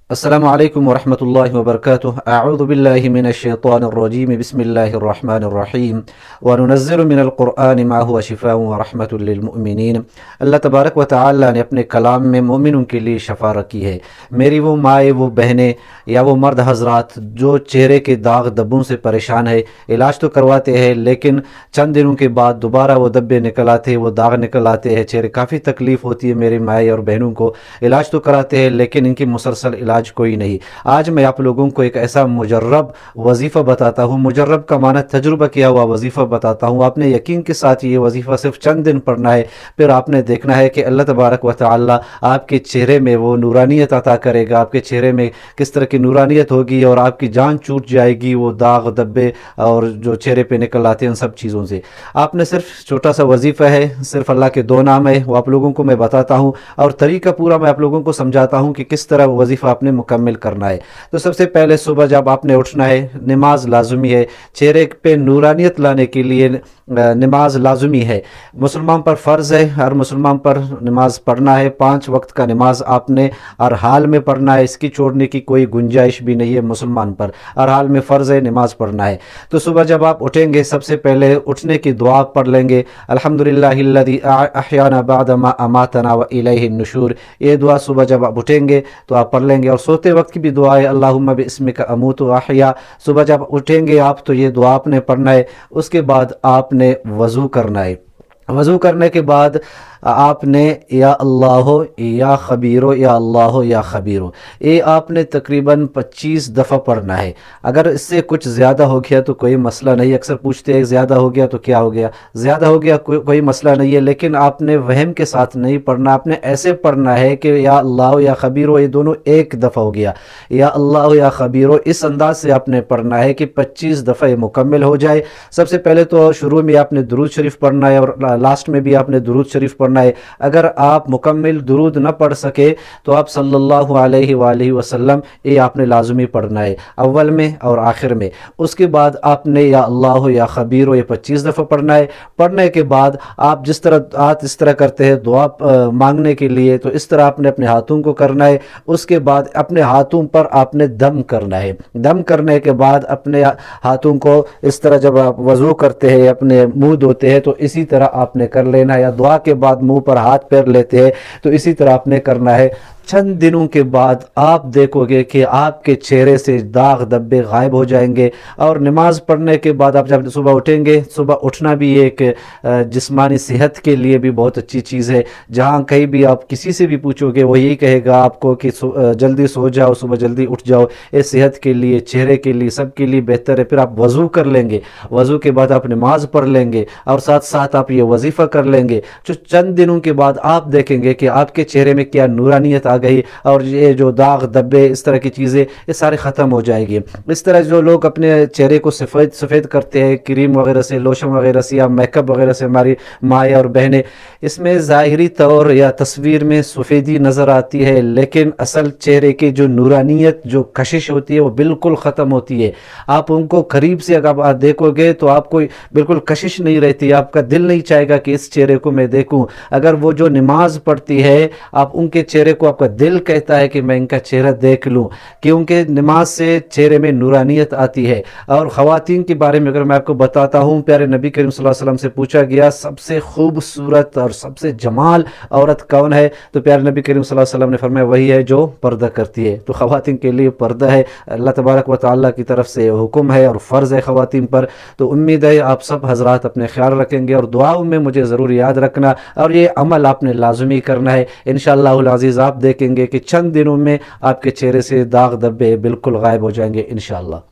السلام علیکم ورحمۃ اللہ وبرکاتہ اعوذ باللہ من الشیطان الرجیم بسم اللہ الرحمن الرحیم وننزل من القرآن ما هو شفاء ورحمۃ للمؤمنین۔ اللہ تبارک و تعالی نے اپنے کلام میں مومنوں کے لیے شفا رکھی ہے۔ میری وہ مائیں، وہ بہنیں یا وہ مرد حضرات جو چہرے کے داغ دبوں سے پریشان ہے، علاج تو کرواتے ہیں لیکن چند دنوں کے بعد دوبارہ وہ دبے نکل آتے ہیں، وہ داغ نکل آتے ہیں، چہرے کافی تکلیف ہوتی ہے میری مائیں اور بہنوں کو۔ علاج تو کراتے ہیں لیکن ان کی مسلسل علاج کوئی نہیں۔ آج میں آپ لوگوں کو ایک ایسا مجرب وظیفہ بتاتا ہوں، مجرب کا معنی تجربہ کیا ہوا وظیفہ بتاتا ہوں۔ آپ نے یقین کے ساتھ یہ وظیفہ صرف چند دن پڑھنا ہے، پھر آپ نے دیکھنا ہے کہ اللہ تبارک و تعالی آپ کے چہرے میں وہ نورانیت عطا کرے گا، آپ کے چہرے میں کس طرح کی نورانیت ہوگی اور آپ کی جان چھوٹ جائے گی وہ داغ دبے اور جو چہرے پہ نکل آتے ہیں ان سب چیزوں سے۔ آپ نے صرف چھوٹا سا وظیفہ ہے، صرف اللہ کے دو نام ہے، وہ آپ لوگوں کو میں بتاتا ہوں اور طریقہ پورا میں آپ لوگوں کو سمجھاتا ہوں کہ کس طرح وہ وظیفہ آپ نے مکمل کرنا ہے۔ تو سب سے پہلے صبح جب آپ نے اٹھنا ہے، نماز لازمی ہے، چہرے پہ نورانیت لانے کے لیے نماز لازمی ہے، مسلمان پر فرض ہے، ہر مسلمان پر نماز پڑھنا ہے۔ 5 وقت کا نماز آپ نے ہر حال میں پڑھنا ہے، اس کی چھوڑنے کی کوئی گنجائش بھی نہیں ہے مسلمان پر، ہر حال میں فرض ہے، نماز پڑھنا ہے۔ تو صبح جب آپ اٹھیں گے سب سے پہلے اٹھنے کی دعا پڑھ لیں گے، الحمدللہ الذی احیانا بعد ما اماتنا والیہ النشور۔ یہ دعا صبح جب آپ اٹھیں گے تو آپ پڑھ لیں گے، اور سوتے وقت کی بھی دعا ہے اللہم باسمک اموت واحیا۔ صبح جب اٹھیں گے آپ تو یہ دعا آپ نے پڑھنا ہے۔ اس کے بعد آپ نے وضو کرنا ہے۔ وضو کرنے کے بعد آپ نے یا اللہ یا خبیرو یا اللہ یا خبیرو، یہ آپ نے تقریباً 25 دفعہ پڑھنا ہے۔ اگر اس سے کچھ زیادہ ہو گیا تو کوئی مسئلہ نہیں، اکثر پوچھتے ہیں زیادہ ہو گیا تو کیا ہو گیا، زیادہ ہو گیا کوئی مسئلہ نہیں ہے، لیکن آپ نے وہم کے ساتھ نہیں پڑھنا، آپ نے ایسے پڑھنا ہے کہ یا اللہ یا خبیرو یہ دونوں ایک دفعہ ہو گیا، یا اللہ یا خبیرو اس انداز سے آپ نے پڑھنا ہے کہ 25 دفعہ یہ مکمل ہو جائے۔ سب سے پہلے تو شروع میں آپ نے درود شریف پڑھنا ہے اور لاسٹ میں بھی آپ نے درود شریف پڑھنا ہے۔ اگر آپ مکمل درود نہ پڑھ سکے تو آپ صلی اللہ علیہ وآلہ وسلم یہ آپ نے لازمی پڑھنا ہے، اول میں اور آخر میں۔ اس کے بعد آپ نے یا اللہ یا خبیرو یہ 25 دفعہ پڑھنا ہے۔ پڑھنے کے بعد آپ جس طرح اس طرح کرتے ہیں دعا مانگنے کے لیے، تو اس طرح آپ نے اپنے ہاتھوں کو کرنا ہے۔ اس کے بعد اپنے ہاتھوں پر آپ نے دم کرنا ہے۔ دم کرنے کے بعد اپنے ہاتھوں کو اس طرح جب آپ وضو کرتے ہیں اپنے منہ دھوتے ہیں تو اسی طرح آپ نے کر لینا ہے، یا دعا کے بعد منہ پر ہاتھ پیر لیتے ہیں تو اسی طرح آپ نے کرنا ہے۔ چند دنوں کے بعد آپ دیکھو گے کہ آپ کے چہرے سے داغ دبے غائب ہو جائیں گے، اور نماز پڑھنے کے بعد آپ جب صبح اٹھیں گے، صبح اٹھنا بھی ایک جسمانی صحت کے لیے بھی بہت اچھی چیز ہے۔ جہاں کہیں بھی آپ کسی سے بھی پوچھو گے وہ یہی کہے گا آپ کو کہ جلدی سو جاؤ، صبح جلدی اٹھ جاؤ، یہ صحت کے لیے، چہرے کے لیے، سب کے لیے بہتر ہے۔ پھر آپ وضو کر لیں گے، وضو کے بعد آپ نماز پڑھ لیں گے اور ساتھ ساتھ آپ یہ وظیفہ کر لیں گے۔ جو چند دنوں کے بعد آپ دیکھیں گے کہ آپ کے چہرے میں کیا نورانیت آ گئی، اور یہ جو داغ دبے اس طرح کی چیزیں یہ سارے ختم ہو جائے گی۔ اس طرح جو لوگ اپنے چہرے کو سفید کرتے ہیں کریم وغیرہ سے، لوشن وغیرہ سے یا میک اپ وغیرہ سے، ہماری مائیں اور بہنیں، اس میں ظاہری طور یا تصویر میں سفیدی نظر آتی ہے، لیکن اصل چہرے کی جو نورانیت، جو کشش ہوتی ہے وہ بالکل ختم ہوتی ہے۔ آپ ان کو قریب سے اگر آپ دیکھو گے تو آپ کو بالکل کشش نہیں رہتی، آپ کا دل نہیں چاہے گا کہ اس چہرے کو میں دیکھوں۔ اگر وہ جو نماز پڑھتی ہے آپ ان کے چہرے کو، آپ کا دل کہتا ہے کہ میں ان کا چہرہ دیکھ لوں، کیونکہ نماز سے چہرے میں نورانیت آتی ہے۔ اور خواتین کے بارے میں اگر میں آپ کو بتاتا ہوں، پیارے نبی کریم صلی اللہ علیہ وسلم سے پوچھا گیا سب سے خوبصورت اور سب سے جمال عورت کون ہے، تو پیارے نبی کریم صلی اللہ علیہ وسلم نے فرمایا وہی ہے جو پردہ کرتی ہے۔ تو خواتین کے لیے پردہ ہے، اللہ تبارک و تعالیٰ کی طرف سے حکم ہے اور فرض ہے خواتین پر۔ تو امید ہے آپ سب حضرات اپنے خیال رکھیں گے، اور دعاؤں میں مجھے ضرور یاد رکھنا، اور یہ عمل آپ نے لازمی کرنا ہے۔ انشاءاللہ العزیز آپ دیکھیں گے کہ چند دنوں میں آپ کے چہرے سے داغ دبے بالکل غائب ہو جائیں گے انشاءاللہ۔